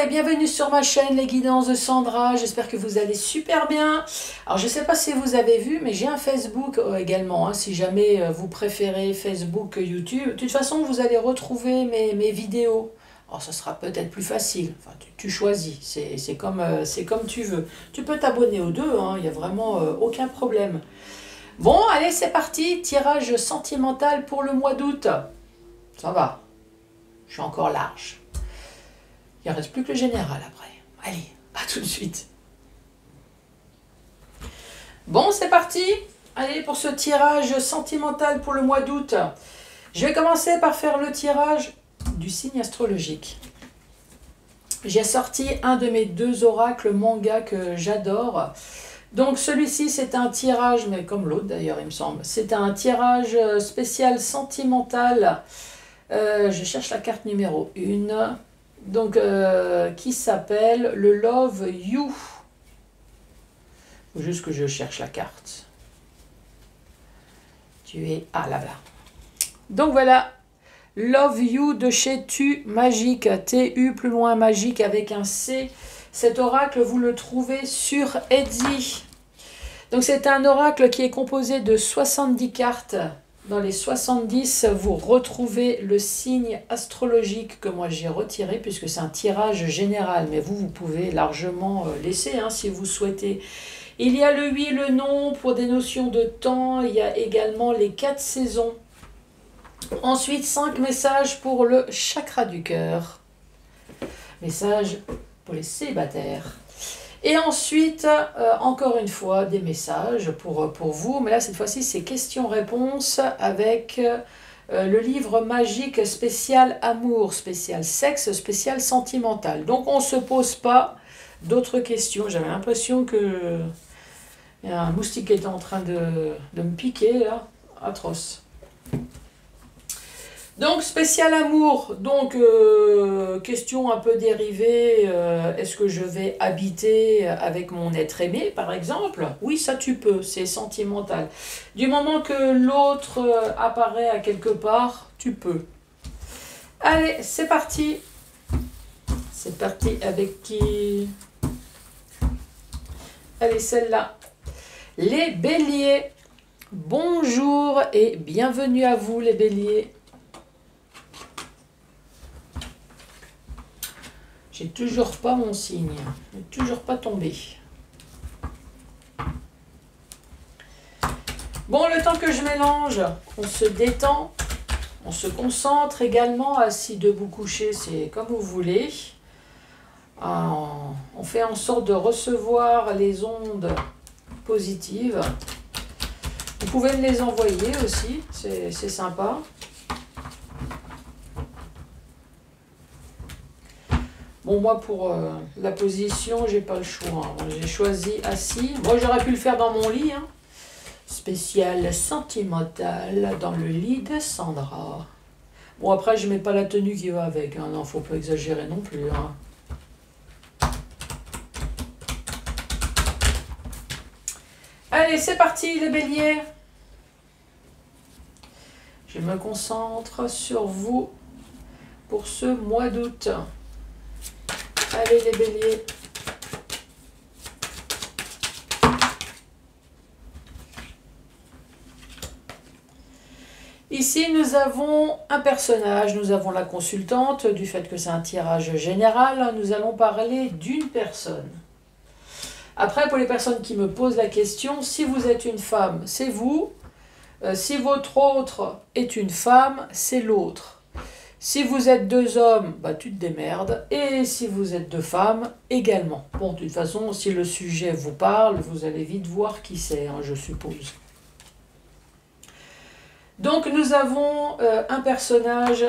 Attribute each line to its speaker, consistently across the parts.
Speaker 1: et bienvenue sur ma chaîne Les Guidances de Sandra, j'espère que vous allez super bien. Alors je ne sais pas si vous avez vu, mais j'ai un Facebook également, hein, si jamais vous préférez Facebook, YouTube. De toute façon, vous allez retrouver mes vidéos. Alors ça sera peut-être plus facile, enfin, tu choisis, c'est comme tu veux. Tu peux t'abonner aux deux, hein, il n'y a vraiment aucun problème. Bon, allez, c'est parti, tirage sentimental pour le mois d'août. Ça va, je suis encore large. Il ne reste plus que le général après. Allez, à tout de suite. Bon, c'est parti. Allez, pour ce tirage sentimental pour le mois d'août. Je vais commencer par faire le tirage du signe astrologique. J'ai sorti un de mes deux oracles manga que j'adore. Donc celui-ci, c'est un tirage, mais comme l'autre d'ailleurs, il me semble. C'est un tirage spécial sentimental. Je cherche la carte numéro 1. Donc, qui s'appelle le Love You. Il faut juste que je cherche la carte. Tu es... Ah, là, là. Donc, voilà. Love You de chez Tu Magique. T-U plus loin Magique avec un C. Cet oracle, vous le trouvez sur Etsy. Donc, c'est un oracle qui est composé de 70 cartes. Dans les 70, vous retrouvez le signe astrologique que moi j'ai retiré, puisque c'est un tirage général, mais vous pouvez largement laisser hein, si vous souhaitez. Il y a le oui, le non pour des notions de temps, il y a également les 4 saisons. Ensuite, 5 messages pour le chakra du cœur. Message pour les célibataires. Et ensuite, encore une fois, des messages pour vous. Mais là, cette fois-ci, c'est questions-réponses avec le livre magique spécial amour, spécial sexe, spécial sentimental. Donc, on ne se pose pas d'autres questions. J'avais l'impression que il y a un moustique qui était en train de me piquer, là. Atroce. Donc, spécial amour, donc question un peu dérivée, est-ce que je vais habiter avec mon être aimé, par exemple? Oui, ça tu peux, c'est sentimental. Du moment que l'autre apparaît à quelque part, tu peux. Allez, c'est parti. C'est parti avec qui? Allez, celle-là. Les béliers. Bonjour et bienvenue à vous, les béliers. J'ai toujours pas mon signe, il n'est toujours pas tombé. Bon, le temps que je mélange, on se détend, on se concentre également, assis, debout, couché, c'est comme vous voulez. On fait en sorte de recevoir les ondes positives. Vous pouvez me les envoyer aussi, c'est sympa. Bon, moi, pour la position, j'ai pas le choix. Hein. J'ai choisi assis. Moi, j'aurais pu le faire dans mon lit. Hein. Spécial sentimental dans le lit de Sandra. Bon, après, je mets pas la tenue qui va avec. Hein. Non, faut pas exagérer non plus. Hein. Allez, c'est parti, les béliers. Je me concentre sur vous pour ce mois d'août. Allez les béliers. Ici, nous avons un personnage, nous avons la consultante, du fait que c'est un tirage général, nous allons parler d'une personne. Après, pour les personnes qui me posent la question, si vous êtes une femme, c'est vous. Si votre autre est une femme, c'est l'autre. Si vous êtes deux hommes, bah, tu te démerdes. Et si vous êtes deux femmes, également. Bon, de toute façon, si le sujet vous parle, vous allez vite voir qui c'est, hein, je suppose. Donc, nous avons un personnage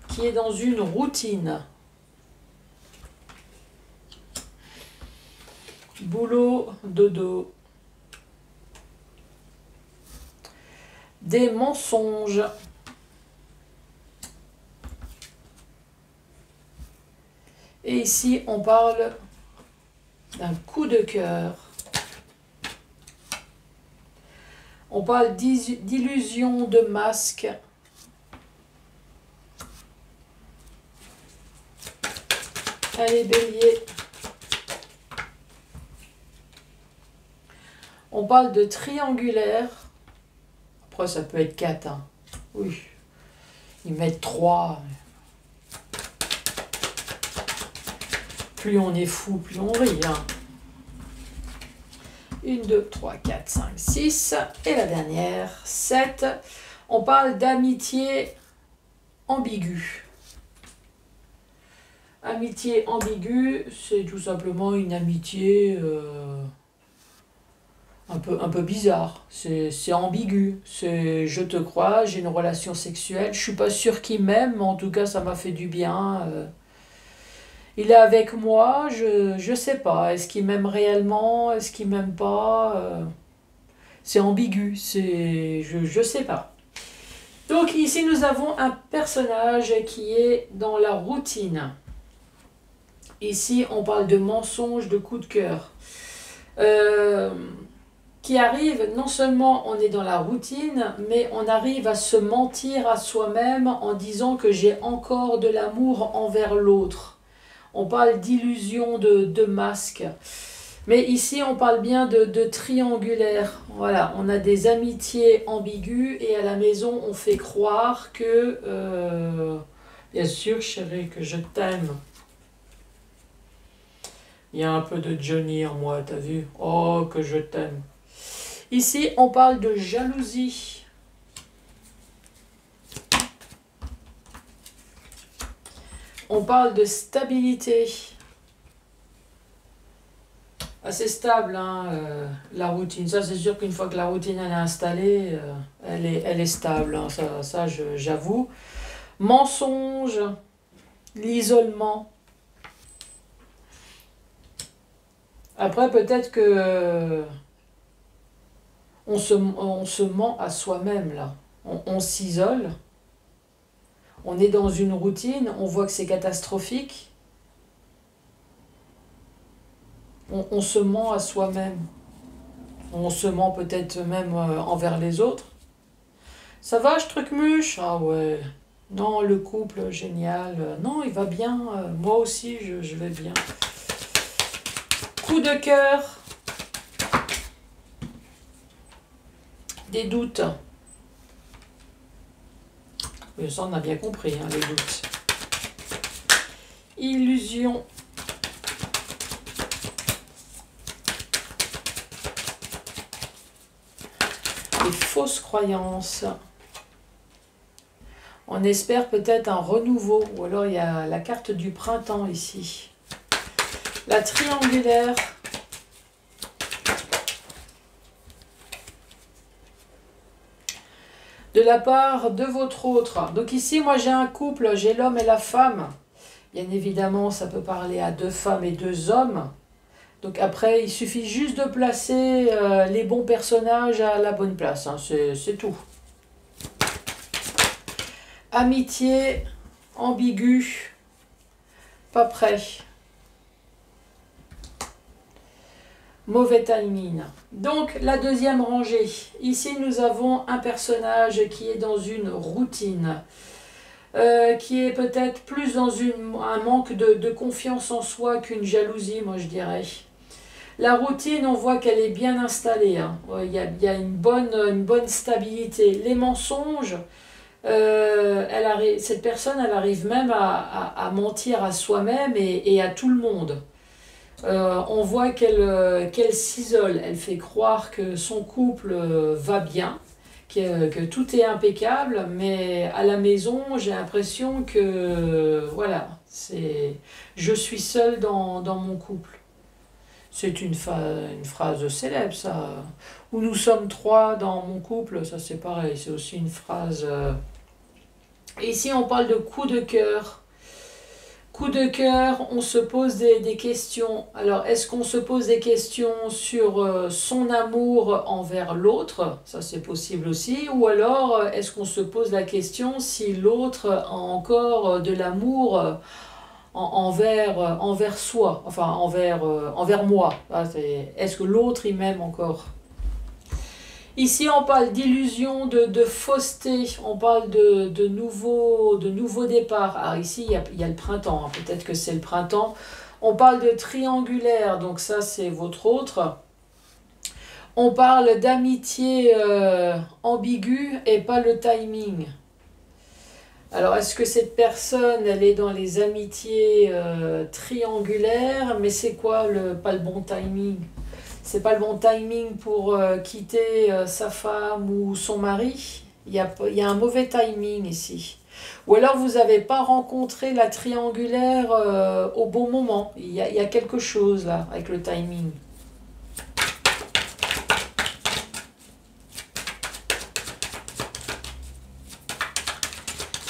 Speaker 1: qui est dans une routine. Boulot, dodo. Des mensonges. Et ici, on parle d'un coup de cœur. On parle d'illusion, de masque. Allez, bélier. On parle de triangulaire. Après, ça peut être 4. Hein. Oui. Ils mettent 3. Plus on est fou, plus on rit. Hein. 1, 2, 3, 4, 5, 6. Et la dernière, 7. On parle d'amitié ambiguë. Amitié ambiguë, c'est tout simplement une amitié un peu bizarre. C'est ambigu. C'est je te crois, j'ai une relation sexuelle. Je suis pas sûre qu'il m'aime, mais en tout cas, ça m'a fait du bien. Il est avec moi, je sais pas. Est-ce qu'il m'aime réellement? Est-ce qu'il m'aime pas? C'est ambigu. Je sais pas. Donc ici, nous avons un personnage qui est dans la routine. Ici, on parle de mensonge, de coup de cœur. Qui arrive, non seulement on est dans la routine, mais on arrive à se mentir à soi-même en disant que j'ai encore de l'amour envers l'autre. On parle d'illusion, de masque. Mais ici, on parle bien de triangulaire. Voilà, on a des amitiés ambiguës et à la maison, on fait croire que, bien sûr, chérie, que je t'aime. Il y a un peu de Johnny en moi, t'as vu? Oh, que je t'aime. Ici, on parle de jalousie. On parle de stabilité. Assez stable, hein, la routine. Ça, c'est sûr qu'une fois que la routine elle est installée, elle est stable. Hein, ça j'avoue. Mensonge, l'isolement. Après, peut-être que on se ment à soi-même, là. On s'isole. On est dans une routine. On voit que c'est catastrophique. On se ment à soi-même. On se ment peut-être même envers les autres. Ça va, je truc-muche? Ah ouais. Non, le couple, génial. Non, il va bien. Moi aussi, je vais bien. Coup de cœur. Des doutes. Mais ça, on a bien compris, hein, les doutes. Illusion. Les fausses croyances. On espère peut-être un renouveau. Ou alors, il y a la carte du printemps ici. La triangulaire. De la part de votre autre. Donc ici, moi j'ai un couple, j'ai l'homme et la femme. Bien évidemment, ça peut parler à 2 femmes et 2 hommes. Donc après, il suffit juste de placer les bons personnages à la bonne place. Hein. C'est tout. Amitié, ambigu, pas prêt. Mauvais timing. Donc, la deuxième rangée. Ici, nous avons un personnage qui est dans une routine. Qui est peut-être plus dans un manque de confiance en soi qu'une jalousie, moi je dirais. La routine, on voit qu'elle est bien installée. Hein. Il y a une bonne stabilité. Les mensonges, cette personne, elle arrive même à mentir à soi-même et à tout le monde. On voit qu'elle s'isole, elle fait croire que son couple va bien, que tout est impeccable, mais à la maison, j'ai l'impression que, voilà, je suis seule dans mon couple. C'est une phrase célèbre, ça. Où nous sommes 3 dans mon couple, ça c'est pareil, c'est aussi une phrase... Ici, on parle de coup de cœur. Coup de cœur, on se pose des questions. Alors, est-ce qu'on se pose des questions sur son amour envers l'autre? Ça, c'est possible aussi. Ou alors, est-ce qu'on se pose la question si l'autre a encore de l'amour envers soi? Enfin, envers moi. Est-ce que l'autre, il m'aime encore? Ici, on parle d'illusion, de fausseté, on parle de nouveau départ. Alors ici, il y a le printemps, hein. Peut-être que c'est le printemps. On parle de triangulaire, donc ça, c'est votre autre. On parle d'amitié ambiguë et pas le timing. Alors, est-ce que cette personne, elle est dans les amitiés triangulaires, mais c'est quoi pas le bon timing? C'est pas le bon timing pour quitter sa femme ou son mari. Il y a un mauvais timing ici. Ou alors vous n'avez pas rencontré la triangulaire au bon moment. Il y a quelque chose là avec le timing.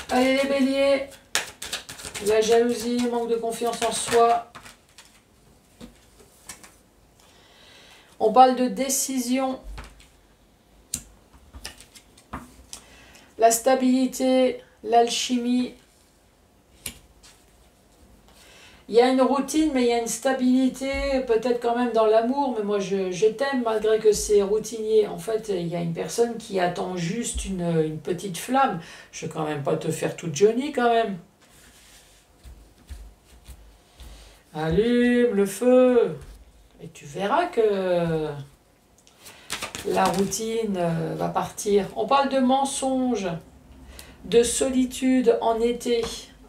Speaker 1: Allez les béliers, la jalousie, manque de confiance en soi. On parle de décision, la stabilité, l'alchimie. Il y a une routine, mais il y a une stabilité, peut-être quand même dans l'amour, mais moi je t'aime malgré que c'est routinier. En fait, il y a une personne qui attend juste une petite flamme. Je ne vais quand même pas te faire toute Johnny quand même. Allume le feu. Et tu verras que la routine va partir. On parle de mensonges, de solitude en été.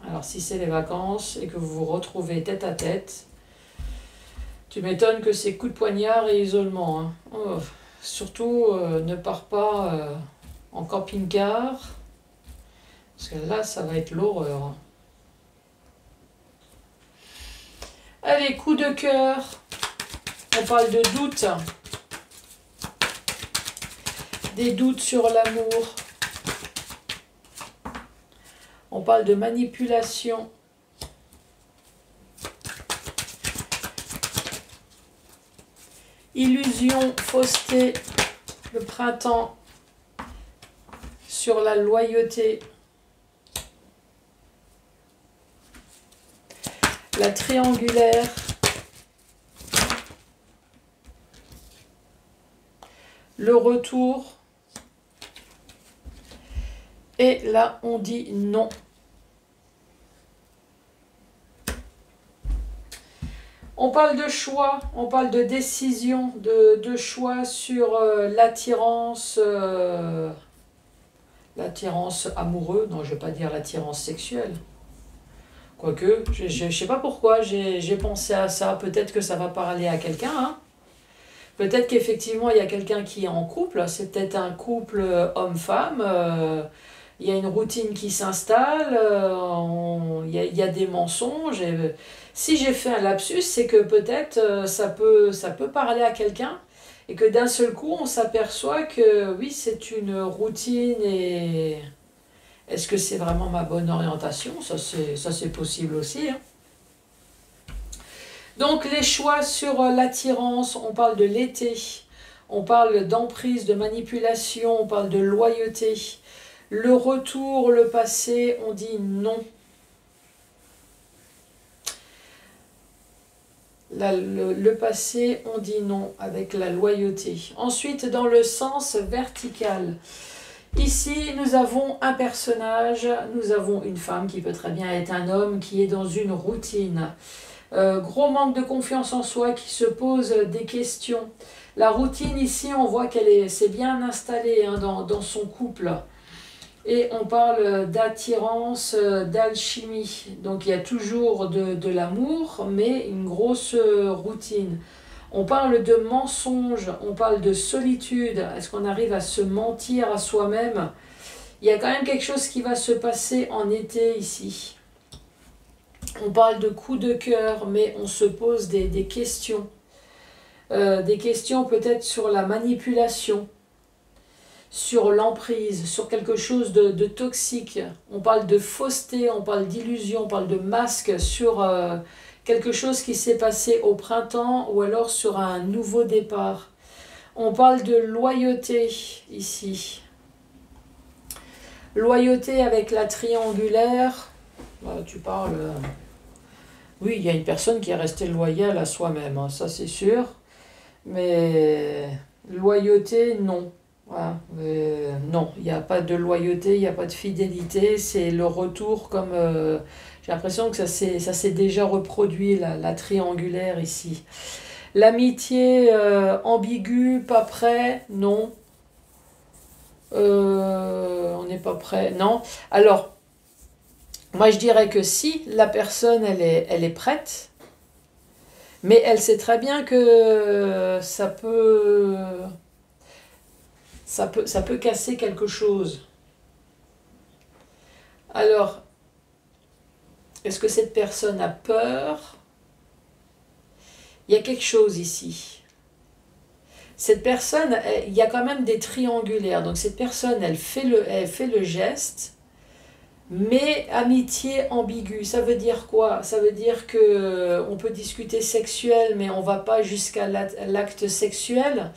Speaker 1: Alors si c'est les vacances et que vous vous retrouvez tête à tête, tu m'étonnes que c'est coup de poignard et isolement. Hein. Oh, surtout ne pars pas en camping-car, parce que là ça va être l'horreur. Allez, coup de cœur. On parle de doute. Des doutes sur l'amour. On parle de manipulation. Illusion, fausseté, le printemps. Sur la loyauté. La triangulaire. Le retour. Et là, on dit non. On parle de choix, on parle de décision, de choix sur l'attirance amoureuse. Non, je ne vais pas dire l'attirance sexuelle. Quoique, je ne sais pas pourquoi j'ai pensé à ça. Peut-être que ça va parler à quelqu'un, hein. Peut-être qu'effectivement, il y a quelqu'un qui est en couple. C'est peut-être un couple homme-femme. Il y a une routine qui s'installe. Il y a des mensonges. Si j'ai fait un lapsus, c'est que peut-être ça peut parler à quelqu'un. Et que d'un seul coup, on s'aperçoit que oui, c'est une routine. Et est-ce que c'est vraiment ma bonne orientation? Ça, c'est possible aussi, hein. Donc les choix sur l'attirance, on parle de l'été, on parle d'emprise, de manipulation, on parle de loyauté. Le retour, le passé, on dit non. Le passé, on dit non avec la loyauté. Ensuite, dans le sens vertical. Ici, nous avons un personnage, nous avons une femme qui peut très bien être un homme qui est dans une routine. Gros manque de confiance en soi qui se pose des questions. La routine ici, on voit qu'elle s'est bien installée hein, dans son couple. Et on parle d'attirance, d'alchimie. Donc il y a toujours de l'amour, mais une grosse routine. On parle de mensonge, on parle de solitude. Est-ce qu'on arrive à se mentir à soi-même? Il y a quand même quelque chose qui va se passer en été ici. On parle de coups de cœur, mais on se pose des questions. Des questions peut-être sur la manipulation, sur l'emprise, sur quelque chose de toxique. On parle de fausseté, on parle d'illusion, on parle de masque sur quelque chose qui s'est passé au printemps ou alors sur un nouveau départ. On parle de loyauté ici. Loyauté avec la triangulaire. Tu parles... Oui, il y a une personne qui est restée loyale à soi-même, hein, ça c'est sûr. Mais loyauté, non. Voilà. Non, il n'y a pas de loyauté, il n'y a pas de fidélité, c'est le retour comme... j'ai l'impression que ça s'est déjà reproduit, la triangulaire ici. L'amitié ambiguë, pas prêt, non. On n'est pas prêt, non. Alors, moi je dirais que si la personne elle est prête, mais elle sait très bien que ça peut casser quelque chose. Alors, est-ce que cette personne a peur? Il y a quelque chose ici. Cette personne, il y a quand même des triangulaires. Donc cette personne, elle fait le geste, mais amitié ambiguë. Ça veut dire quoi? Ça veut dire que on peut discuter sexuel, mais on ne va pas jusqu'à l'acte sexuel.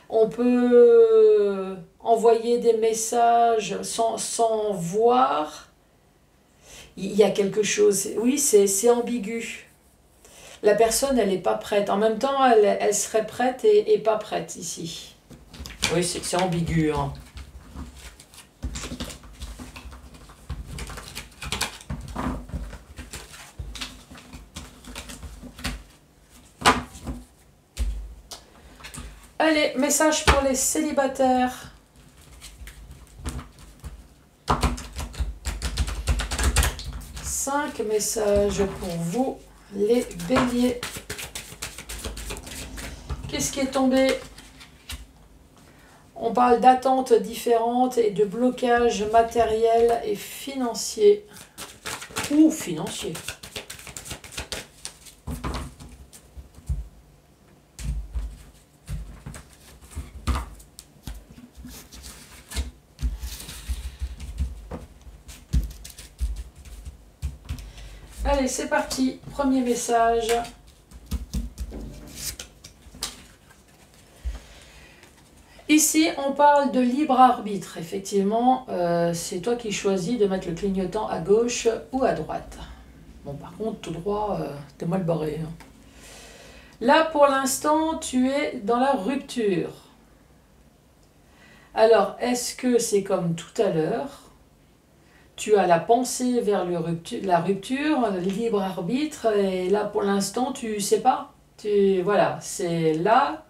Speaker 1: On peut envoyer des messages sans voir. Il y a quelque chose. Oui, c'est ambigu. La personne, elle n'est pas prête. En même temps, elle serait prête et pas prête ici. Oui, c'est ambigu. Hein. Allez, message pour les célibataires. Cinq messages pour vous, les béliers. Qu'est-ce qui est tombé? On parle d'attentes différentes et de blocages matériels et financiers. Ou financiers. Allez, c'est parti. Premier message. Ici, on parle de libre arbitre. Effectivement, c'est toi qui choisis de mettre le clignotant à gauche ou à droite. Bon, par contre, tout droit, t'es mal barré. Hein. Là, pour l'instant, tu es dans la rupture. Alors, est-ce que c'est comme tout à l'heure? Tu as la pensée vers la rupture, le libre arbitre, et là, pour l'instant, tu sais pas. Voilà, c'est là...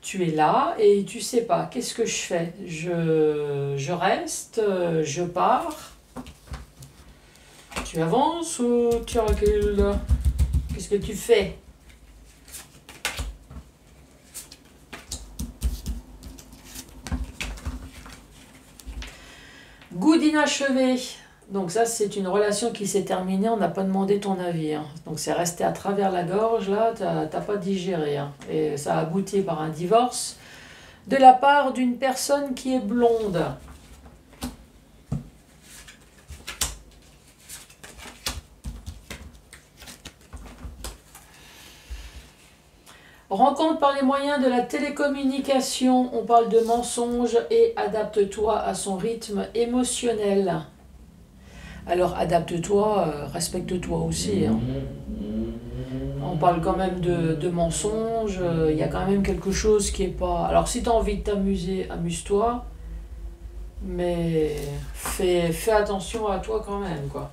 Speaker 1: Tu es là et tu sais pas, qu'est-ce que je fais? Je reste, je pars. Tu avances ou tu recules? Qu'est-ce que tu fais? Goût d'inachevé. Donc ça, c'est une relation qui s'est terminée, on n'a pas demandé ton avis. Hein. Donc c'est resté à travers la gorge, là, t'as pas digéré. Hein. Et ça a abouti par un divorce de la part d'une personne qui est blonde. Rencontre par les moyens de la télécommunication, on parle de mensonges et adapte-toi à son rythme émotionnel. Alors adapte-toi, respecte-toi aussi. Hein. On parle quand même de mensonges, il y a quand même quelque chose qui est pas... Alors si tu as envie de t'amuser, amuse-toi, mais fais attention à toi quand même, quoi.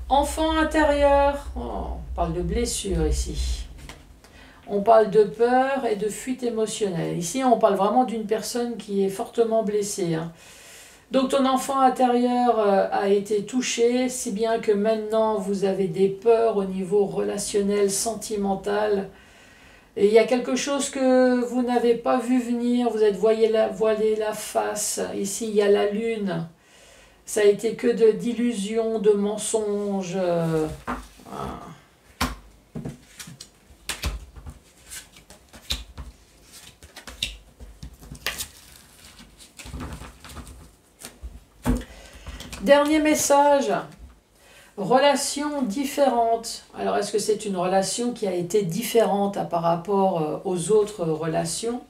Speaker 1: Enfant intérieur, oh, on parle de blessure ici. On parle de peur et de fuite émotionnelle. Ici, on parle vraiment d'une personne qui est fortement blessée. Hein. Donc, ton enfant intérieur a été touché, si bien que maintenant, vous avez des peurs au niveau relationnel, sentimental. Et il y a quelque chose que vous n'avez pas vu venir, vous êtes voilé la face. Ici, il y a la lune. Ça a été que d'illusions, de mensonges. Dernier message, relation différente. Alors, est-ce que c'est une relation qui a été différente par rapport aux autres relations?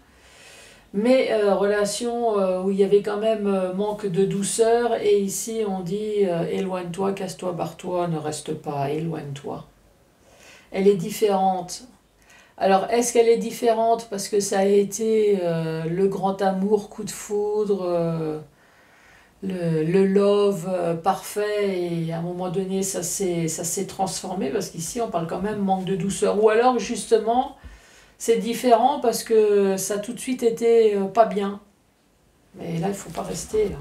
Speaker 1: Mais relation où il y avait quand même manque de douceur. Et ici, on dit éloigne-toi, casse-toi, barre-toi, ne reste pas, éloigne-toi. Elle est différente. Alors, est-ce qu'elle est différente parce que ça a été le grand amour, coup de foudre, le love parfait, et à un moment donné, ça s'est transformé, parce qu'ici, on parle quand même manque de douceur. Ou alors, justement, c'est différent parce que ça a tout de suite été pas bien. Mais là, il ne faut pas rester. Là.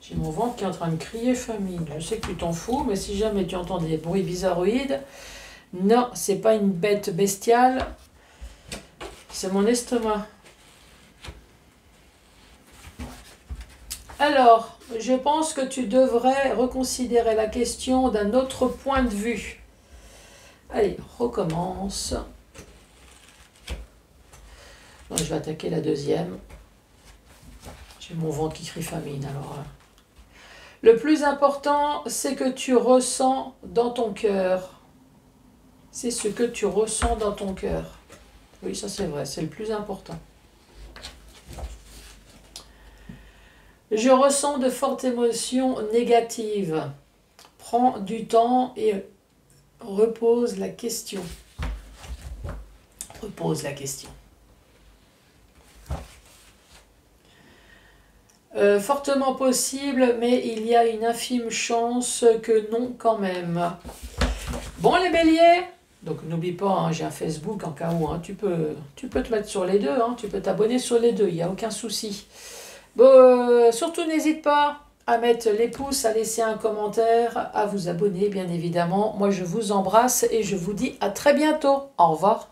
Speaker 1: J'ai mon ventre qui est en train de crier famine. Je sais que tu t'en fous, mais si jamais tu entends des bruits bizarroïdes, non, c'est pas une bête bestiale, c'est mon estomac. Alors, je pense que tu devrais reconsidérer la question d'un autre point de vue. Allez, recommence. Non, je vais attaquer la deuxième. J'ai mon ventre qui crie famine, alors. Le plus important, c'est que tu ressens dans ton cœur. C'est ce que tu ressens dans ton cœur. Oui, ça c'est vrai, c'est le plus important. Je ressens de fortes émotions négatives. Prends du temps et repose la question. Repose la question. Fortement possible, mais il y a une infime chance que non quand même. Bon les béliers, donc n'oublie pas, hein, j'ai un Facebook en cas où, hein, tu peux te mettre sur les deux, hein, tu peux t'abonner sur les deux, il n'y a aucun souci. Bon, surtout n'hésite pas à mettre les pouces, à laisser un commentaire, à vous abonner bien évidemment. Moi je vous embrasse et je vous dis à très bientôt. Au revoir.